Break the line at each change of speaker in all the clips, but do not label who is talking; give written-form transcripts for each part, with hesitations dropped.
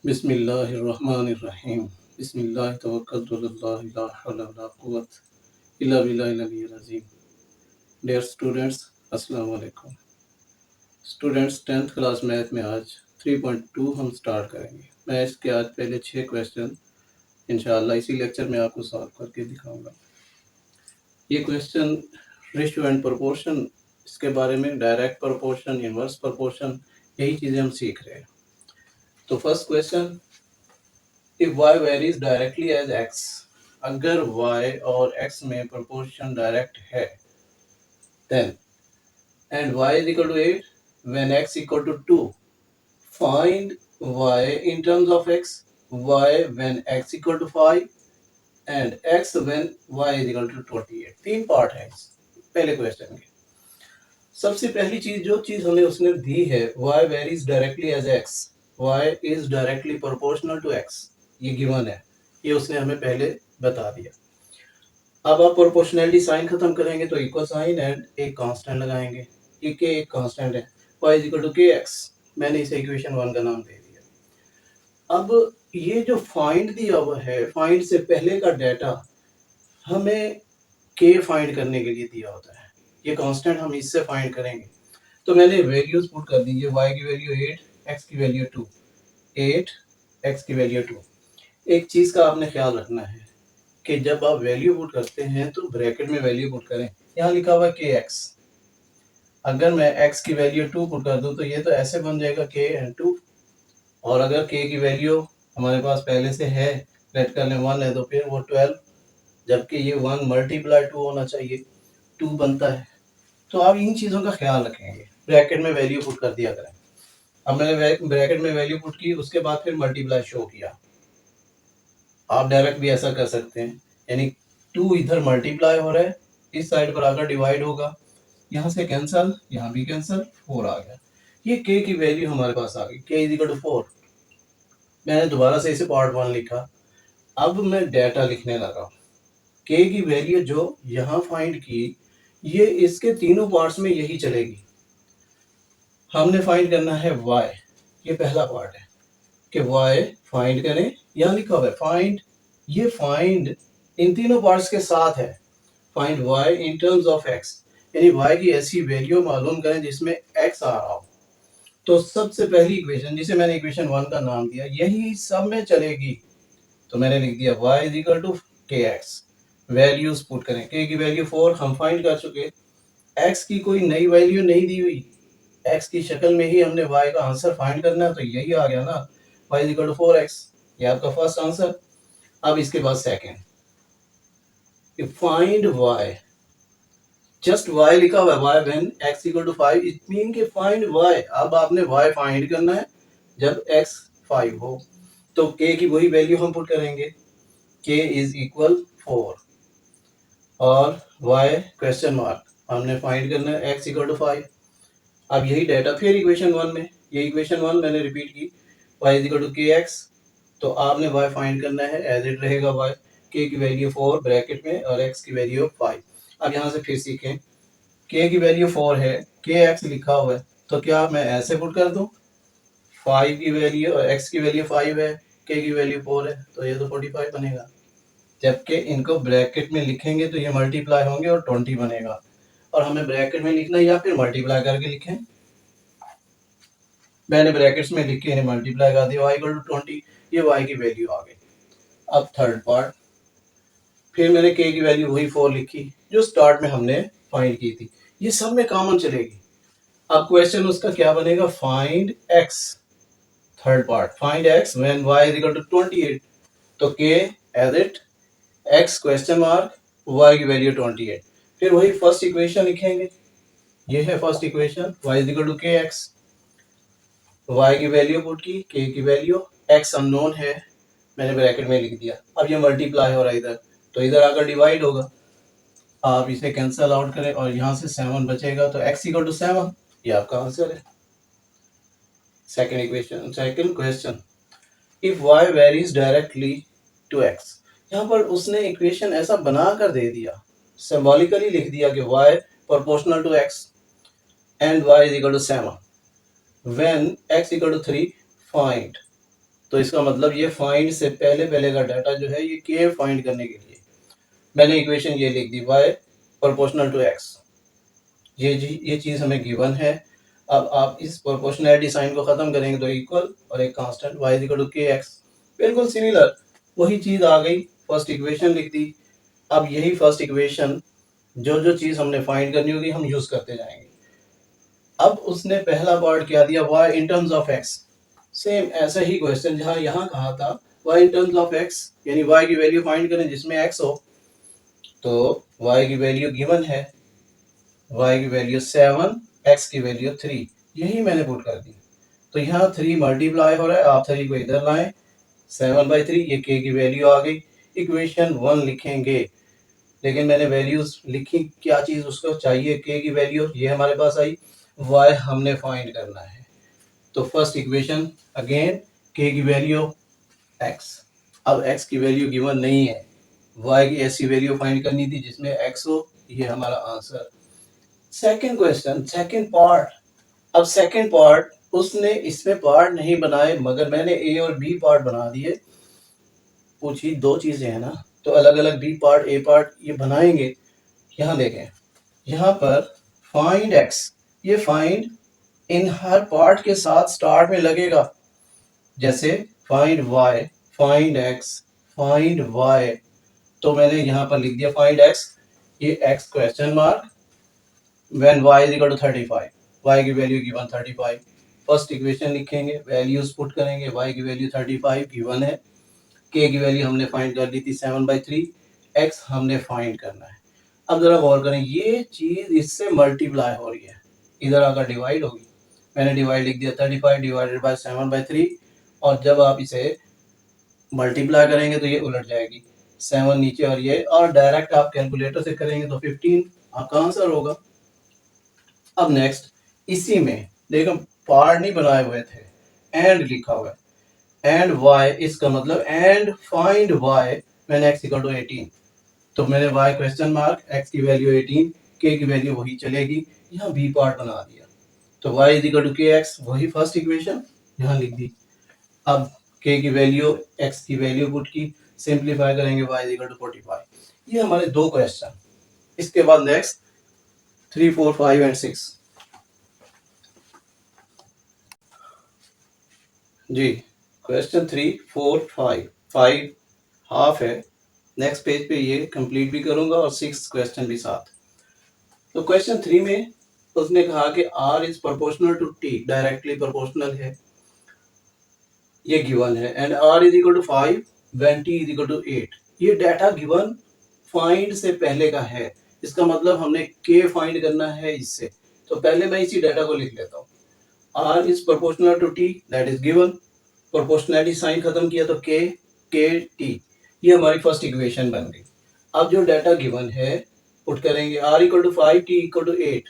बिस्मिल्लाहिर्रहमानिर्रहीम। बिस्मिल्लाह तवक्कलतु अल्लाह ला हौला वला कुव्वत इल्ला बिल्लाहिल अलिय्यिल अज़ीम। डियर स्टूडेंट्स, अस्सलाम वालेकुम। स्टूडेंट्स, 10th क्लास मैथ में आज 3.2 हम स्टार्ट करेंगे। मैं इसके आज पहले 6 क्वेश्चन इंशाअल्लाह इसी लेक्चर में आपको सॉल्व करके दिखाऊंगा। ये क्वेश्चन रेशियो एंड प्रोपोर्शन, इसके बारे में डायरेक्ट प्रोपोर्शन, इनवर्स प्रोपोर्शन, यही चीज़ें हम सीख रहे हैं। तो first question, if y varies directly as x, अगर y और x में प्रोपोर्शन डायरेक्ट है, then and y is equal to 8 when x equal to 2, find y in terms of x, y when x equal to 5 and x when y is equal to 28। तीन part है इस पहले question के। सबसे पहली चीज, जो चीज हमें उसने दी है, y varies directly as x, y is directly proportional to x, ये गिवन है, ये उसने हमें पहले बता दिया। अब आप प्रोपोर्शनैलिटी साइन खत्म करेंगे तो इक्वल साइन एंड एक कांस्टेंट लगाएंगे। ये के एक कांस्टेंट है, y is equal to K x, मैंने इसे इक्वेशन 1 का नाम दे दिया। अब ये जो फाइंड दिया हुआ है, फाइंड से पहले का डाटा हमें के फाइंड करने के लिए दिया होता है, ये कांस्टेंट हम इससे फाइंड करेंगे। तो मैंने वैल्यूज पुट कर दी, y की वैल्यू 8, x की वैल्यू 2, 8, x की वैल्यू 2। एक चीज का आपने ख्याल रखना है कि जब आप वैल्यू पुट करते हैं तो ब्रैकेट में वैल्यू पुट करें। यहाँ लिखा हुआ है के एक्स, अगर मैं x की वैल्यू 2 पुट कर दूं तो ये तो ऐसे बन जाएगा k एंड 2, और अगर k की वैल्यू हमारे पास पहले से है, लेट कर लें 1 है, तो फिर वो 12, जबकि ये 1 मल्टीप्लाई 2 होना चाहिए, 2 बनता है। तो आप इन चीज़ों का ख्याल रखेंगे, ब्रैकेट में वैल्यू पुट कर दिया करें। अब मैंने ब्रैकेट में वैल्यू पुट की, उसके बाद फिर मल्टीप्लाई शो किया। आप डायरेक्ट भी ऐसा कर सकते हैं, यानी 2 इधर मल्टीप्लाई हो रहा है, इस साइड पर आकर डिवाइड होगा, यहाँ से कैंसल, यहाँ भी कैंसल, 4 आ गया। ये k की वैल्यू हमारे पास आ गई, k इज इक्वल टू 4। मैंने दोबारा से इसे पार्ट 1 लिखा। अब मैं डाटा लिखने लगा। k की वैल्यू जो यहाँ फाइंड की, ये इसके तीनों पार्ट्स में यही चलेगी। हमने फाइंड करना है y, ये पहला पार्ट है कि y फाइंड करें। यहाँ लिखा हुआ है फाइंड, ये फाइंड इन तीनों पार्ट्स के साथ है, find y in terms of x, यानी y की ऐसी वैल्यू मालूम करें जिसमें x आ रहा हो। तो सबसे पहली इक्वेशन, जिसे मैंने इक्वेशन 1 का नाम दिया, यही सब में चलेगी। तो मैंने लिख दिया y is equal to K x, values put करें। k की वैल्यू 4 हम फाइंड कर चुके, x की कोई नई वैल्यू नहीं दी हुई, x की शक्ल में ही हमने y का आंसर फाइंड करना है, तो यही आ गया ना, y is equal to 4x, ये आपका फर्स्ट आंसर। अब इसके बाद second, find y, just y लिखा हुआ है, y when x equal to 5, it mean कि फाइंड y। अब आपने y फाइंड करना है जब x 5 हो, तो k की वही वैल्यू हम पुट करेंगे, k इज इक्वल 4 और y क्वेश्चन मार्क, हमने फाइंड करना है x इक्वल टू 5। अब यही डाटा फिर इक्वेशन 1 में, ये इक्वेशन 1 मैंने रिपीट की, y is equal to K x, तो आपने y फाइंड करना है, एज इट रहेगा y, k की वैल्यू 4 ब्रैकेट में और x की वैल्यू 5। अब यहाँ से फिर सीखें, k की वैल्यू 4 है, के एक्स लिखा हुआ है, तो क्या मैं ऐसे पुट कर दूं, 5 की वैल्यू और x की वैल्यू 5 है, k की वैल्यू 4 है, तो ये तो 45 बनेगा। जबकि इनको ब्रैकेट में लिखेंगे तो ये मल्टीप्लाई होंगे और 20 बनेगा, और हमें ब्रैकेट में लिखना है या फिर मल्टीप्लाई करके लिखें। मैंने ब्रैकेट्स में लिख के इन्हें मल्टीप्लाई कर दिया, y इक्वल टू 20, ये y की वैल्यू आ गई। अब थर्ड पार्ट, फिर मैंने k की वैल्यू वही 4 लिखी जो स्टार्ट में हमने फाइंड की थी, ये सब में कॉमन चलेगी। अब क्वेश्चन उसका क्या बनेगा, find x, third part, find x when y is equal to 28, तो k as it, x question mark, y की वैल्यू 28। फिर वही फर्स्ट इक्वेशन लिखेंगे, ये है first equation, y is equal to K X, y की वैल्यू पुट की, k की वैल्यू, x अननोन है, मैंने ब्रैकेट में लिख दिया। अब ये मल्टीप्लाई हो रहा है इधर, तो इधर आकर डिवाइड होगा, आप इसे कैंसल आउट करें और यहाँ से 7 बचेगा, तो x इक्वल टू 7, ये आपका आंसर है। Second equation, second question, if y varies directly to x, यहाँ पर उसने इक्वेशन ऐसा बना कर दे दिया, सिंबॉलिकली लिख दिया कि y proportional to x and y is equal to 7 when x equal to 3, find तो इसका मतलब ये फाइंड से पहले पहले का डाटा जो है ये के फाइंड करने के लिए मैंने इक्वेशन ये लिख दी y प्रोपोर्शनल टू x। ये चीज़ हमें गिवन है। अब आप इस प्रोपोर्शनैलिटी साइन को ख़त्म करेंगे तो इक्वल और एक constant y is equal to K X, बिल्कुल सिमिलर वही चीज़ आ गई। फर्स्ट इक्वेशन लिख दी। अब यही फर्स्ट इक्वेशन जो जो चीज़ हमने फाइंड करनी होगी हम यूज़ करते जाएंगे। अब उसने पहला पार्ट क्या दिया, y in terms of x। Same ऐसा ही क्वेश्चन जहाँ यहाँ कहा था y in terms of x, यानी y की वैल्यू फाइंड करें जिसमें x हो। तो y की वैल्यू गिवन है, y की वैल्यू 7, x की वैल्यू 3, यही मैंने पुट कर दी। तो यहाँ 3 मल्टीप्लाई हो रहा है, आप 3 को इधर लाएं, 7/3 ये k की वैल्यू आ गई। इक्वेशन 1 लिखेंगे, लेकिन मैंने वैल्यूज लिखी, क्या चीज़ उसको चाहिए, k की वैल्यू, ये हमारे पास आई, y हमने फाइंड करना है। तो फर्स्ट इक्वेशन अगेन k की वैल्यू x। अब x की वैल्यू गिवन नहीं है, y की ऐसी वैल्यू फाइंड करनी थी जिसमें x हो, ये हमारा answer. Second question, second part. अब सेकंड पार्ट उसने इसमें पार्ट नहीं बनाए मगर मैंने ए और बी पार्ट बना दिए। पूछी दो चीजें हैं ना, तो अलग अलग बी पार्ट ए पार्ट ये बनाएंगे। यहाँ देखें, यहाँ पर फाइंड एक्स, ये फाइंड इन हर पार्ट के साथ स्टार्ट में लगेगा, जैसे find Y, find X, find Y. तो मैंने यहाँ पर लिख दिया फाइंड एक्स, ये X question mark, when y is equal to 35, y की वैल्यू गिवन 35। फर्स्ट इक्वेशन लिखेंगे, वैल्यूज पुट करेंगे, y की वैल्यू 35 गिवन है, k की वैल्यू हमने फाइंड कर ली थी 7/3, x हमने फाइंड करना है। अब जरा गौर करें, ये चीज इससे मल्टीप्लाई हो रही है, इधर आकर डिवाइड होगी। मैंने डिवाइड लिख दिया 35 डिवाइडेड बाय 7/3, और जब आप इसे मल्टीप्लाई करेंगे तो ये उलट जाएगी, 7 नीचे और ये, और डायरेक्ट आप कैलकुलेटर से करेंगे तो 15 आपका आंसर होगा। अब नेक्स्ट, इसी में देखो पार्ट नहीं बनाए हुए थे, एंड लिखा हुआ है, एंड y, इसका मतलब and find y when x equal to 18। तो मैंने y क्वेश्चन मार्क, x की वैल्यू 18, k की वैल्यू वही चलेगी, यहाँ b पार्ट बना दिया। तो y is equal to kx, वही फर्स्ट इक्वेशन यहाँ लिख दी। अब k की वैल्यू, x की वैल्यू पुट की, सिंप्लीफाई करेंगे, y इज इक्वल टू 45। ये हमारे दो क्वेश्चन। इसके बाद next 3, 4, 5 and 6 ji. Question 3, 4, 5, 5 half है, नेक्स्ट पेज पे ये कंप्लीट भी करूंगा और 6 क्वेश्चन भी साथ। तो क्वेश्चन 3 में उसने कहा कि r is proportional to t, directly proportional है, ये गिवन है, and r is equal to 5 when t is equal to 8। ये डाटा गिवन फाइंड से पहले का है, इसका मतलब हमने k फाइंड करना है इससे। तो पहले मैं इसी डाटा को लिख लेता हूँ, r is proportional to t, that is given. Proportionality sign खत्म किया तो k t, ये हमारी फर्स्ट इक्वेशन बन गई। अब जो डाटा गिवन है पुट करेंगे, r equal to 5, t equal to 8।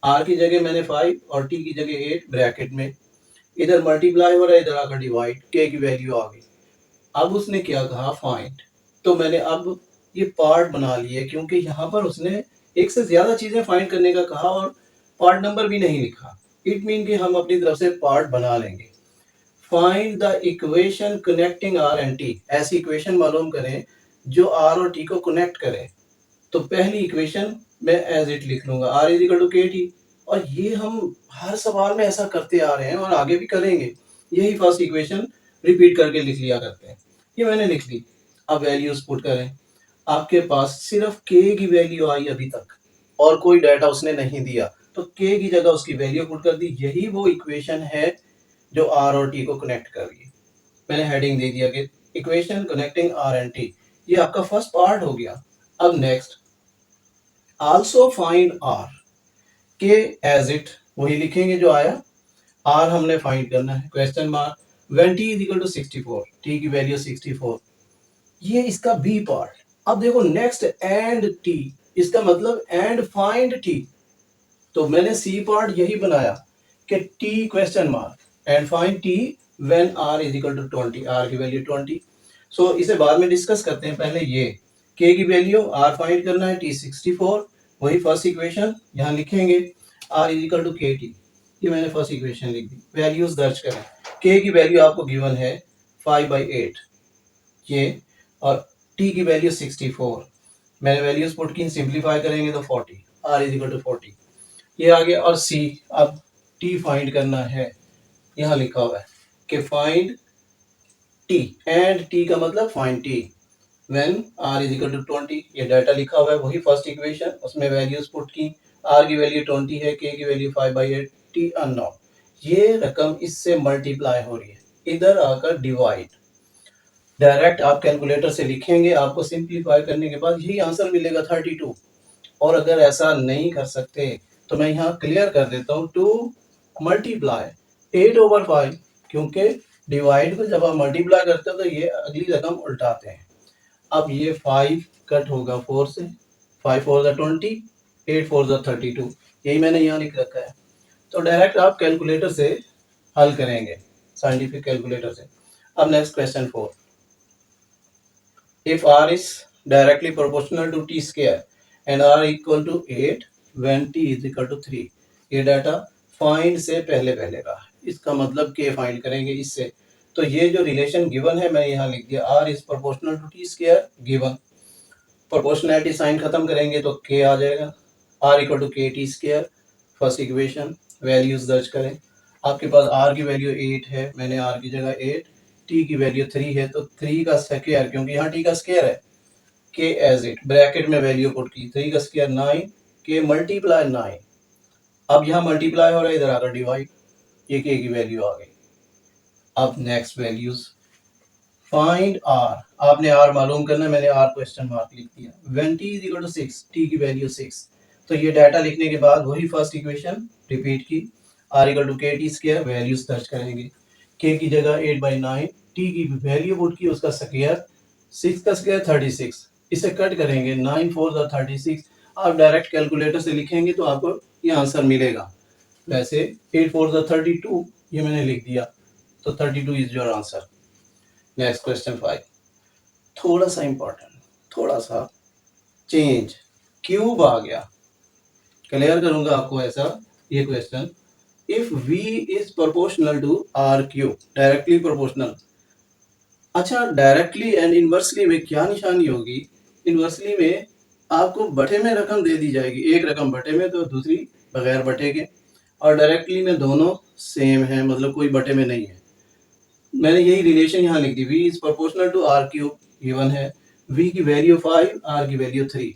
r की जगह मैंने 5 और t की जगह 8 ब्रैकेट में, इधर मल्टीप्लाई हो रहा है, इधर आकर डिवाइड, k की वैल्यू आ गई। अब उसने क्या कहा, फाइंड। तो मैंने अब ये पार्ट बना लिए, क्योंकि यहाँ पर उसने एक से ज्यादा चीजें फाइंड करने का कहा और पार्ट नंबर भी नहीं लिखा। इट मीन कि हम अपनी तरफ से पार्ट बना लेंगे। Find the equation connecting r and t, ऐसी इक्वेशन मालूम करें जो r और t को कनेक्ट करें। तो पहली इक्वेशन मैं एज इट लिख लूंगा, r is equal to k T, और ये हम हर सवाल में ऐसा करते आ रहे हैं और आगे भी करेंगे, यही फर्स्ट इक्वेशन रिपीट करके लिख लिया करते हैं। ये मैंने लिख ली। अब वैल्यूज पुट करें, आपके पास सिर्फ k की वैल्यू आई अभी तक और कोई डाटा उसने नहीं दिया, तो k की जगह उसकी वैल्यू पुट कर दी। यही वो इक्वेशन है जो r और t को कनेक्ट कर रही है। मैंने हेडिंग दे दिया कि equation connecting r and t, ये आपका फर्स्ट पार्ट हो गया। अब नेक्स्ट, आल्सो फाइंड r, के एज इट वही लिखेंगे जो आया, r हमने फाइंड करना है, question mark, when t is equal to 64, t की वैल्यू 64, ये इसका b पार्ट। अब देखो नेक्स्ट, एंड t, इसका मतलब एंड फाइंड t। तो मैंने c पार्ट यही बनाया कि t question mark and find t when r is equal to 20, r की वैल्यू 20। सो इसे बाद में डिस्कस करते हैं, पहले ये k की वैल्यू, r फाइंड करना है, t 64, वही फर्स्ट इक्वेशन यहाँ लिखेंगे, r is equal to k T, ये मैंने फर्स्ट इक्वेशन लिख दी। वैल्यूज दर्ज करें, k की वैल्यू आपको गिवन है 5/8 ये, और t की वैल्यू 64, मैंने वैल्यूज पुट की, सिंप्लीफाई करेंगे तो 40, r इज इक्वल टू 40 ये आ गया। और c, अब t फाइंड करना है, यहाँ लिखा हुआ है कि फाइंड t, एंड t का मतलब find t when r is equal to 20, ये डाटा लिखा हुआ है, वही फर्स्ट इक्वेशन, उसमें वैल्यूज पुट की, r की वैल्यू 20 है, k की वैल्यू 5/8, t अननोन, ये रकम इससे मल्टीप्लाई हो रही है, इधर आकर डिवाइड, डायरेक्ट आप कैलकुलेटर से लिखेंगे, आपको सिंप्लीफाई करने के बाद यही आंसर मिलेगा 32। और अगर ऐसा नहीं कर सकते तो मैं यहाँ क्लियर कर देता हूँ, टू मल्टीप्लाई 8/5, क्योंकि डिवाइड को जब आप मल्टीप्लाई करते हो तो ये अगली रकम उल्टाते हैं। अब ये 5 कट होगा 4 से, 5 4 20, 8 4 32, यही मैंने यहाँ लिख रखा है। तो डायरेक्ट आप कैलकुलेटर से हल करेंगे, साइंटिफिक कैलकुलेटर से। अब next question 4, if r is directly proportional to t square and r equal to 8 when t is equal to 3, ये डाटा फाइंड से पहले का, इसका मतलब k फाइंड करेंगे इससे। तो ये जो रिलेशन गिवन है मैं यहाँ लिख दिया, r is proportional to t square given, proportionality sign खत्म करेंगे तो k आ जाएगा, r equal to k t square, first equation, values दर्ज करें। आपके पास r की वैल्यू 8 है, मैंने r की जगह 8, t की वैल्यू 3 है, तो 3 का स्क्वायर, क्योंकि यहाँ t का स्क्वायर है, k एज इट, ब्रैकेट में वैल्यू पुट की, 3 का स्क्वायर 9, k मल्टीप्लाई 9, अब यहाँ मल्टीप्लाई हो रहा है, इधर आकर डिवाइड, ये k की वैल्यू आ गई। अब नेक्स्ट वैल्यूज, फाइंड r, आपने r मालूम करना है, मैंने r क्वेश्चन मार्क लिख दिया, when t is equal to 6, t की वैल्यू 6, तो ये डाटा लिखने के बाद वही फर्स्ट इक्वेशन रिपीट की, r equal to k t square, values दर्ज करेंगे, k की जगह 8/9, t की वैल्यू पुट की, उसका स्क्वायर, 6 का स्क्वायर 36, इसे कट करेंगे, 9 4 36, आप डायरेक्ट कैलकुलेटर से लिखेंगे तो आपको ये आंसर मिलेगा। वैसे 8 4 32 ये मैंने लिख दिया, तो 32 is your answer. Next question 5, थोड़ा सा इंपॉर्टेंट, थोड़ा सा चेंज, क्यूब आ गया, क्लियर करूंगा आपको ऐसा ये क्वेश्चन, if v is proportional to r cube, directly proportional. अच्छा, डायरेक्टली एंड इनवर्सली में क्या निशानी होगी? इनवर्सली में आपको बटे में रकम दे दी जाएगी, एक रकम बटे में तो दूसरी बगैर बटे के, और डायरेक्टली में दोनों सेम है, मतलब कोई बटे में नहीं है। मैंने यही रिलेशन यहाँ लिख दी, v is proportional to r cube given है, v की वैल्यू 5, r की वैल्यू 3,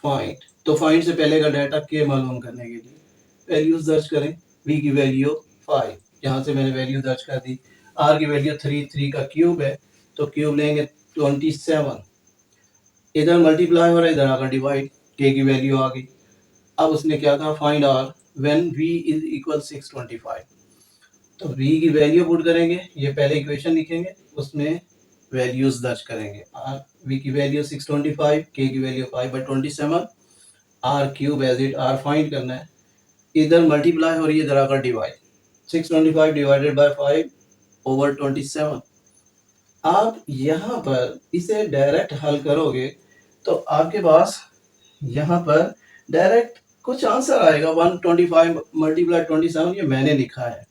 फाइंड, तो फाइंड से पहले का डाटा k मालूम करने के लिए वैल्यूज दर्ज करें, v की वैल्यू 5, यहाँ से मैंने वैल्यू दर्ज कर दी, r की वैल्यू 3, 3 का क्यूब है तो क्यूब लेंगे 27, इधर मल्टीप्लाई हो रहा है, इधर आकर डिवाइड, k की वैल्यू आ गई। अब उसने क्या कहा, find r when v is equal 625, तो v की वैल्यू पुट करेंगे, ये पहले इक्वेशन लिखेंगे, उसमें वैल्यूज दर्ज करेंगे, r v की वैल्यू 625, k की value 5/27, r cube as it, r find करना है, इधर मल्टीप्लाई हो रही है, इधर आकर डिवाइड, 625 डिवाइडेड बाय 5/27। आप यहाँ पर इसे डायरेक्ट हल करोगे तो आपके पास यहाँ पर डायरेक्ट कुछ आंसर आएगा, 125 मल्टीप्लाई 27, ये मैंने लिखा है,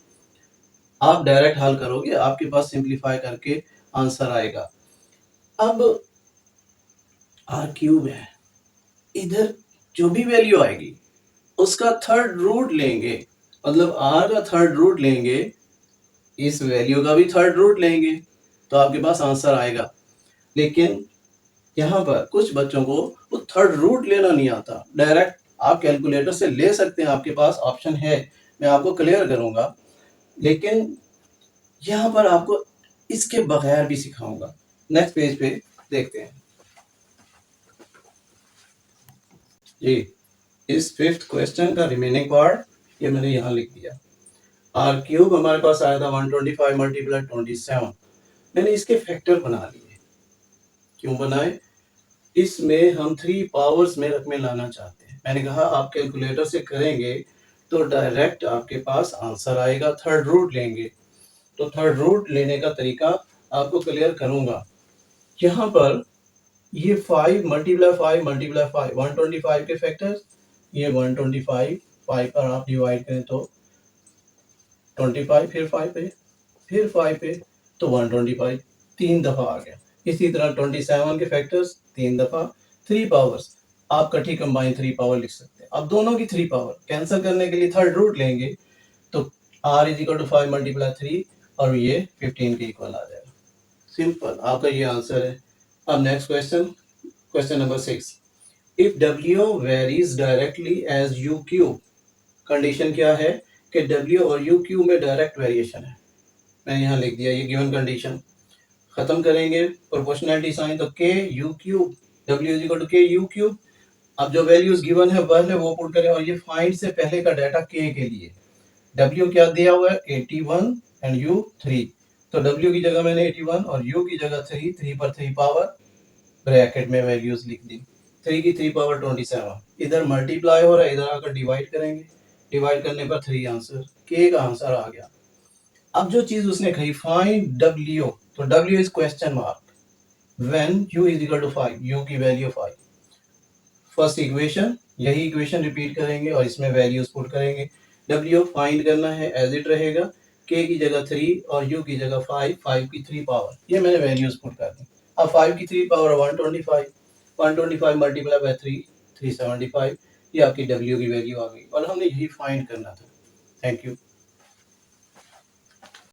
आप डायरेक्ट हल करोगे आपके पास सिंप्लीफाई करके आंसर आएगा। अब r क्यूब है, इधर जो भी वैल्यू आएगी उसका थर्ड रूट लेंगे, मतलब r का थर्ड रूट लेंगे, इस वैल्यू का भी थर्ड रूट लेंगे, तो आपके पास आंसर आएगा। लेकिन यहाँ पर कुछ बच्चों को वो थर्ड रूट लेना नहीं आता, डायरेक्ट आप कैलकुलेटर से ले सकते हैं, आपके पास ऑप्शन है, मैं आपको क्लियर करूंगा, लेकिन यहाँ पर आपको इसके बगैर भी सिखाऊंगा। नेक्स्ट पेज पे देखते हैं जी, इस फिफ्थ क्वेश्चन का रिमेनिंग पार्ट ये मैंने यहाँ लिख दिया, आर क्यूब हमारे पास आया था 125 मल्टीप्लाई 27, मैंने इसके फैक्टर बना लिए, क्यों बनाए? इसमें हम 3 पावर्स में रकमें लाना चाहते हैं, मैंने कहा आप कैलकुलेटर से करेंगे तो डायरेक्ट आपके पास आंसर आएगा, थर्ड रूट लेंगे, तो थर्ड रूट लेने का तरीका आपको क्लियर करूंगा। यहाँ पर ये 5 मल्टीप्लाई 5 मल्टीप्लाई 5, 125 के फैक्टर्स, ये 125, 5 पर आप डिवाइड करें तो 25, फिर 5 पे, फिर 5 पे, तो 125 3 दफ़ा आ गया। इसी तरह 27 के फैक्टर्स 3 दफ़ा, 3 पावर्स आप कठी कंबाइन 3 पावर लिख सकते हैं। अब दोनों की 3 पावर कैंसिल करने के लिए थर्ड रूट लेंगे तो r is equal to 5 multiply 3 और ये 15 के इक्वल आ जाएगा। सिंपल, आपका ये आंसर है। अब next question, question number 6, if W varies directly as U cube, condition क्या है कि W और U क्यूब में डायरेक्ट वेरिएशन है। मैंने यहाँ लिख दिया ये गिवन कंडीशन। खत्म करेंगे प्रोपोर्शनलिटी साइन, तो K U cube W is equal to K U cube. अब जो वैल्यूज गिवन है वन है वो पुट करें, और ये फाइंड से पहले का डाटा K के लिए W क्या दिया हुआ है 81 एंड U 3, तो W की जगह मैंने 81 और U की जगह 3 पर 3 पावर ब्रैकेट में वैल्यूज लिख दी। 3 की 3 पावर 27, इधर मल्टीप्लाई हो रहा है, इधर आकर डिवाइड करेंगे, डिवाइड करने पर 3 आंसर, K का आंसर आ गया। अब जो चीज उसने कही फाइंड W, तो W is question mark, when U is equal to 5, U की वैल्यू 5। फर्स्ट इक्वेशन, यही इक्वेशन रिपीट करेंगे और इसमें वैल्यूज पुट करेंगे। W फाइंड करना है एज इट रहेगा, K की जगह 3 और U की जगह 5, 5 की 3 पावर, ये मैंने वैल्यूज पुट कर दी। अब 5 की 3 पावर 125, 125 मल्टीप्लाई बाय 3, 375, ये आपकी W की वैल्यू आ गई और हमने यही फाइंड करना था। Thank you.